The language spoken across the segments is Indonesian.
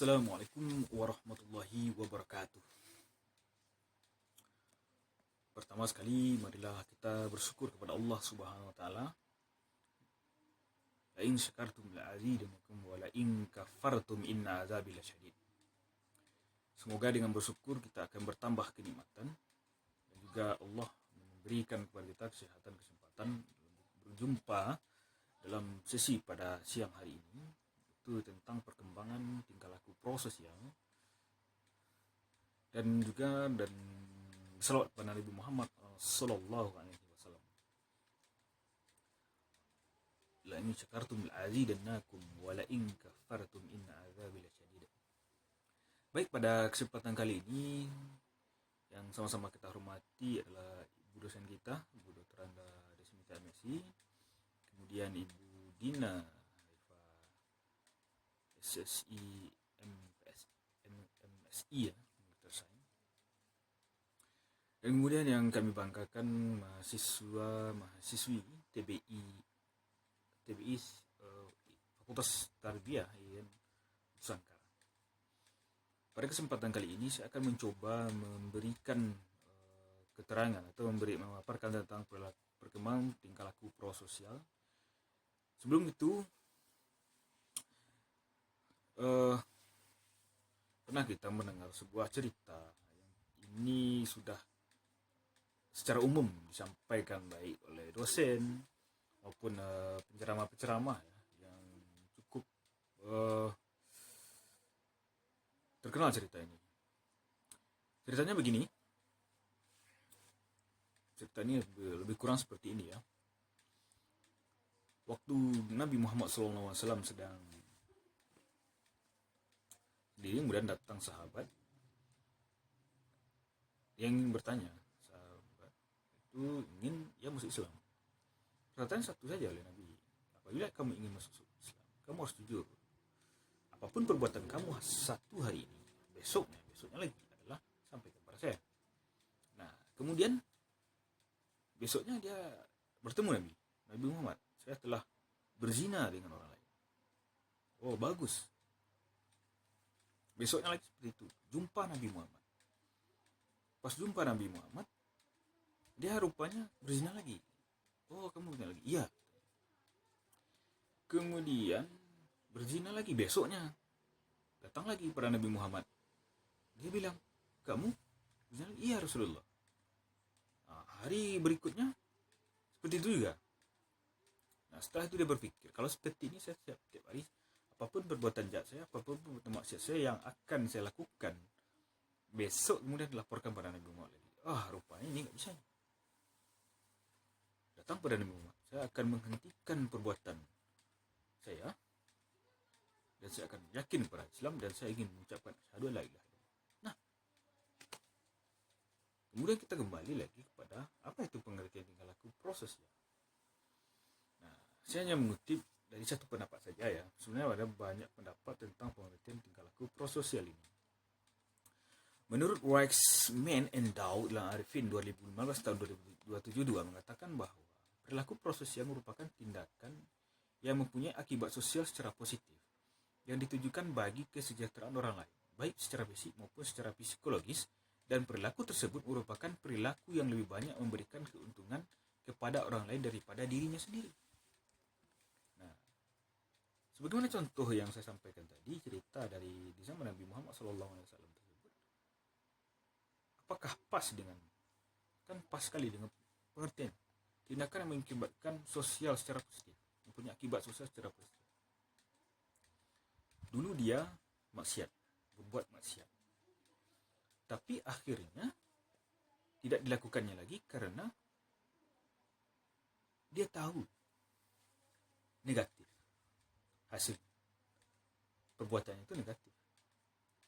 Assalamualaikum warahmatullahi wabarakatuh. Pertama sekali, marilah kita bersyukur kepada Allah Subhanahu wa taala. La in syakartum la azidannakum wa la in kafartum inna azabi lasyadid. Semoga dengan bersyukur kita akan bertambah kenikmatan dan juga Allah memberikan kepada kita kesehatan, kesempatan berjumpa dalam sesi pada siang hari ini, itu tentang perkembangan tingkah laku prososial dan salawat kepada Nabi Muhammad sallallahu alaihi wasallam. La in syakartum la azidannakum wa la in kafartum inna azabi lasyadid. Baik, pada kesempatan kali ini yang sama-sama kita hormati adalah ibu dosen kita, Ibu Dr. Anda Desmita Messi, kemudian Ibu Dina SSI MSI ya, dan kemudian yang kami banggakan mahasiswi TBI Fakultas Tarbiyah Nusantara. Pada kesempatan kali ini saya akan mencoba memberikan keterangan atau memaparkan tentang perkembangan tingkah laku prososial. Sebelum itu, pernah kita mendengar sebuah cerita yang ini sudah secara umum disampaikan baik oleh dosen maupun penceramah-penceramah yang cukup terkenal cerita ini. Ceritanya begini. Cerita ini lebih kurang seperti ini ya. Waktu Nabi Muhammad SAW sedang sendiri, kemudian datang sahabat yang ingin bertanya. Sahabat itu ingin masuk Islam. Perkataan satu saja oleh Nabi, apabila kamu ingin masuk Islam, kamu harus jujur. Apapun perbuatan kamu satu hari ini, besoknya lagi adalah sampaikan kepada saya. Nah, kemudian besoknya dia bertemu Nabi Muhammad. Saya telah berzina dengan orang lain. Oh, bagus. Besoknya lagi seperti itu, jumpa Nabi Muhammad. Pas jumpa Nabi Muhammad, dia rupanya berzina lagi. Oh, kamu berzina lagi? Iya. Kemudian berzina lagi besoknya. Datang lagi pada Nabi Muhammad. Dia bilang, kamu berzina lagi? Iya Rasulullah. Nah, hari berikutnya seperti itu juga. Nah, setelah itu dia berpikir, kalau seperti ini saya setiap hari, apapun perbuatan jahat saya, apapun perbuatan maksiat saya yang akan saya lakukan, besok kemudian dilaporkan pada Nabi Muhammad lagi. Rupanya ini nggak bisa. Datang pada Nabi Muhammad, saya akan menghentikan perbuatan saya dan saya akan yakin kepada Islam dan saya ingin mengucapkan asyhadu alla ilaha illallah. Nah, kemudian kita kembali lagi kepada apa itu pengertian tingkah laku prososial. Nah, saya hanya mengutip dari satu pendapat saja ya. Sebenarnya ada banyak pendapat tentang pengertian tingkah laku prososial ini. Menurut Waxman and Dow dalam Arifin 2015 tahun 272 mengatakan bahwa perilaku prososial merupakan tindakan yang mempunyai akibat sosial secara positif yang ditujukan bagi kesejahteraan orang lain, baik secara fisik maupun secara psikologis, dan perilaku tersebut merupakan perilaku yang lebih banyak memberikan keuntungan kepada orang lain daripada dirinya sendiri. Nah, sebagaimana contoh yang saya sampaikan tadi, cerita dari di zaman Nabi Muhammad SAW tersebut, apakah pas dengan, kan pas sekali dengan pengertian tindakan yang mengakibatkan sosial secara positif, mempunyai akibat sosial secara positif. Dulu dia maksiat, berbuat maksiat, tapi akhirnya tidak dilakukannya lagi karena dia tahu negatif hasil perbuatannya itu negatif.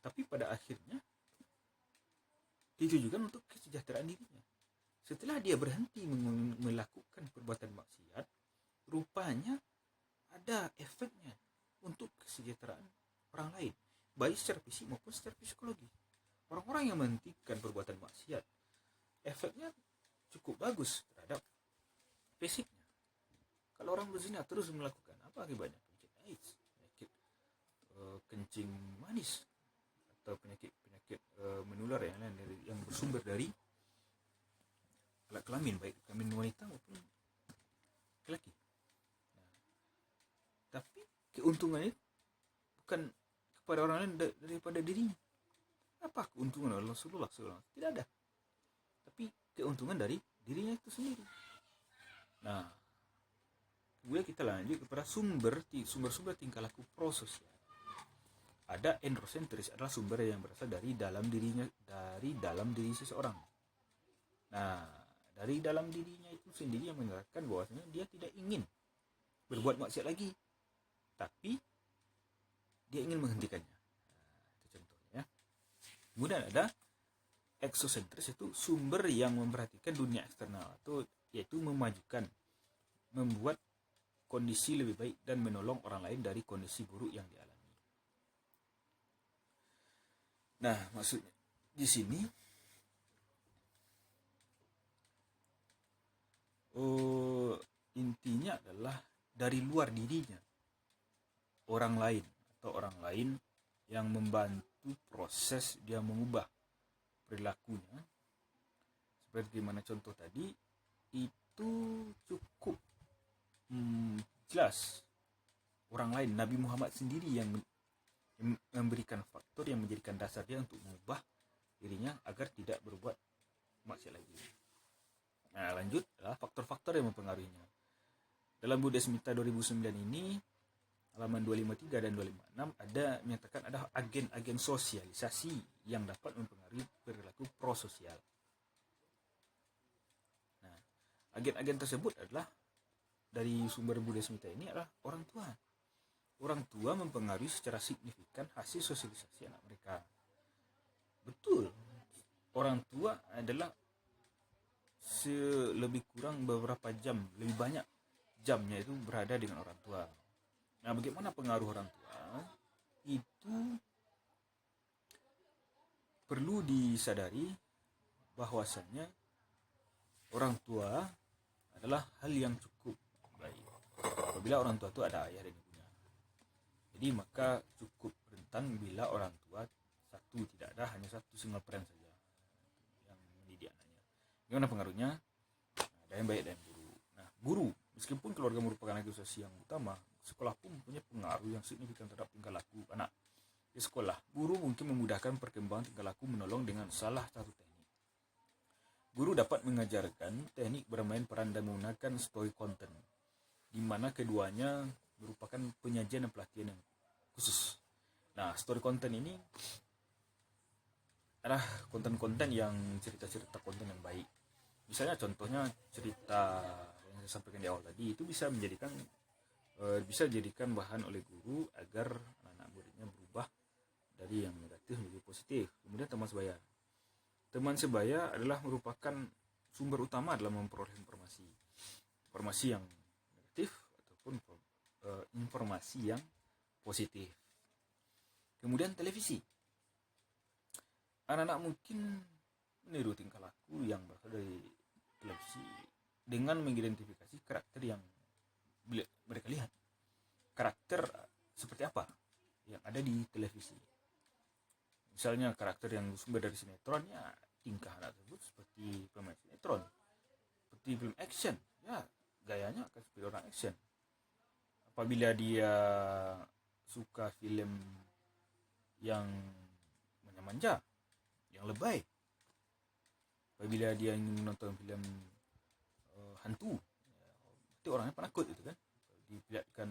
Tapi pada akhirnya ditujukan untuk kesejahteraan dirinya. Setelah dia berhenti melakukan perbuatan maksiat, rupanya ada efeknya untuk kesejahteraan orang lain, baik secara fisik maupun secara psikologi. Orang-orang yang menghentikan perbuatan maksiat, efeknya cukup bagus terhadap fisiknya. Kalau orang berzina terus melakukan, apa akibatnya? Penyakit AIDS, penyakit kencing manis atau penyakit menular yang lain yang bersumber dari alat kelamin, baik kelamin wanita maupun laki-laki. Tapi keuntungannya bukan kepada orang lain daripada dirinya. Apa keuntungan Rasulullah SAW? Tidak ada. Tapi keuntungan dari dirinya itu sendiri. Nah, kemudian kita lanjut kepada sumber-sumber tingkah laku prososial. Ada androcentris, adalah sumber yang berasal dari dalam diri seseorang. Nah, dari dalam dirinya itu sendiri yang menyatakan bahwasanya dia tidak ingin berbuat maksiat lagi, tapi dia ingin menghentikannya. Itu contohnya. Kemudian ada exocentris, itu sumber yang memperhatikan dunia eksternal, yaitu membuat kondisi lebih baik dan menolong orang lain dari kondisi buruk yang dialami. Nah, maksudnya di sini intinya adalah dari luar dirinya orang lain yang membantu proses dia mengubah perilakunya. Seperti mana contoh tadi, itu cukup jelas orang lain, Nabi Muhammad sendiri yang memberikan faktor yang menjadikan dasar dia untuk mengubah dirinya agar tidak berbuat maksiat lagi. Nah, lanjut adalah faktor-faktor yang mempengaruhinya. Dalam Buddha Smita 2009 ini, halaman 253 dan 256 ada menyatakan ada agen-agen sosialisasi yang dapat mempengaruhi perilaku prososial. Nah, agen-agen tersebut adalah dari sumber Buddha Smita ini adalah orang tua. Orang tua mempengaruhi secara signifikan hasil sosialisasi anak mereka. Betul, orang tua adalah lebih kurang beberapa jam, lebih banyak jamnya itu berada dengan orang tua. Nah, bagaimana pengaruh orang tua? Itu perlu disadari bahwasanya orang tua adalah hal yang cukup baik. Apabila orang tua itu ada ayah dan ibunya. Jadi maka cukup rentan bila orang tua tidak ada, hanya satu single parent saja yang mendidik anaknya. Gimana pengaruhnya? Nah, ada yang baik dan yang buruk. Nah, guru, meskipun keluarga merupakan asosiasi yang utama, sekolah pun mempunyai pengaruh yang signifikan terhadap tingkah laku anak. Di sekolah, guru mungkin memudahkan perkembangan tingkah laku menolong dengan salah satu teknik. Guru dapat mengajarkan teknik bermain peran dan menggunakan story content, di mana keduanya merupakan penyajian dan pelatihan yang khusus. Nah, story content ini adalah konten-konten yang cerita-cerita konten yang baik. Misalnya contohnya cerita yang saya sampaikan di awal tadi, itu bisa dijadikan bahan oleh guru agar anak muridnya berubah dari yang negatif menjadi positif. Kemudian teman sebaya adalah merupakan sumber utama dalam memperoleh informasi yang negatif ataupun informasi yang positif. Kemudian televisi, anak-anak mungkin meniru tingkah laku yang berasal dari televisi dengan mengidentifikasi karakter yang mereka lihat. Karakter seperti apa yang ada di televisi. Misalnya karakter yang sumber dari sinetron, ya tingkah anak tersebut seperti pemain sinetron. Seperti film action, ya gayanya akan seperti orang action. Apabila dia suka film yang manja-manja, yang lebay, apabila dia ingin menonton film hantu, itu orangnya penakut itu kan. Dilihatkan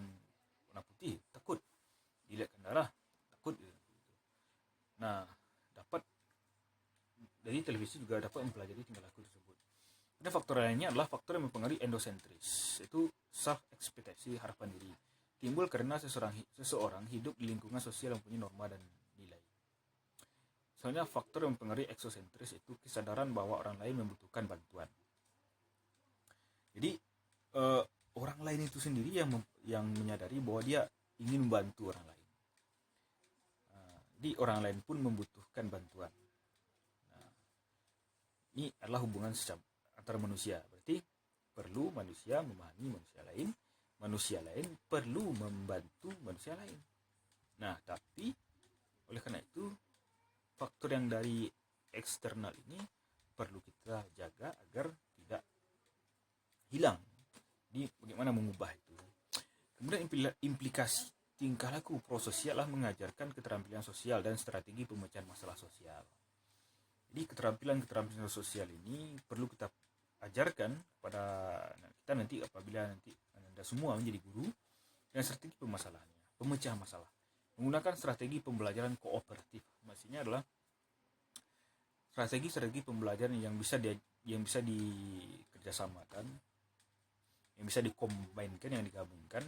warna putih, takut. Dilihatkan darah, takut gitu. Nah, dari televisi juga dapat mempelajari tingkah laku tersebut. Ada faktor lainnya adalah faktor yang mempengaruhi endosentris, itu self ekspektasi, harapan diri. Timbul karena seseorang hidup di lingkungan sosial yang punya norma dan nilai. Soalnya faktor yang mempengaruhi eksosentris itu kesadaran bahwa orang lain membutuhkan bantuan. Jadi orang lain itu sendiri yang menyadari bahwa dia ingin membantu orang lain. Jadi orang lain pun membutuhkan bantuan. Nah, ini adalah hubungan antara manusia. Berarti perlu manusia memahami manusia lain perlu membantu manusia lain. Nah, tapi oleh karena itu faktor yang dari eksternal ini perlu kita jaga agar tidak hilang. Jadi bagaimana mengubah itu. Kemudian implikasi tingkah laku prososial adalah mengajarkan keterampilan sosial dan strategi pemecahan masalah sosial. Jadi keterampilan sosial ini perlu kita ajarkan pada kita nanti apabila nanti Anda semua menjadi guru, dengan strategi pemecahan masalah. Menggunakan strategi pembelajaran kooperatif. Maksudnya adalah strategi pembelajaran yang bisa dikerjasamakan, yang bisa dikombinkan, yang digabungkan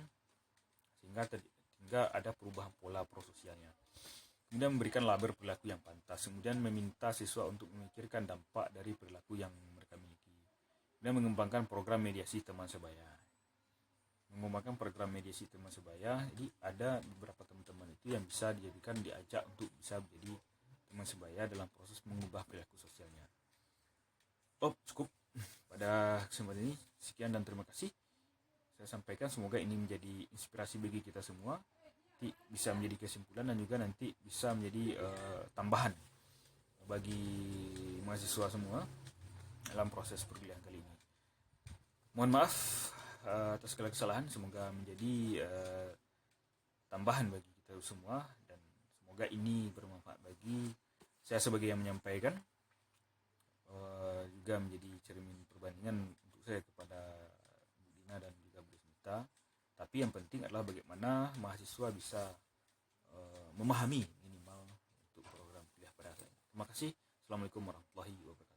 sehingga ada perubahan pola prososialnya. Kemudian memberikan label perilaku yang pantas, kemudian meminta siswa untuk memikirkan dampak dari perilaku yang mereka miliki, dan mengembangkan program mediasi teman sebaya. Jadi ada beberapa teman-teman itu yang bisa diajak untuk bisa menjadi teman sebaya dalam proses mengubah perilaku sosialnya. Cukup pada kesempatan ini, sekian dan terima kasih. Saya sampaikan, semoga ini menjadi inspirasi bagi kita semua, bisa menjadi kesimpulan dan juga nanti bisa menjadi tambahan bagi mahasiswa semua dalam proses perkuliahan kali ini. Mohon maaf atas segala kesalahan, semoga menjadi tambahan bagi kita semua dan semoga ini bermanfaat bagi saya sebagai yang menyampaikan, juga menjadi cermin perbandingan untuk saya kepada Bu Dina dan juga Bu Desmita. Tapi yang penting adalah bagaimana mahasiswa bisa memahami minimal untuk program kuliah pada hari ini. Terima kasih. Assalamualaikum warahmatullahi wabarakatuh.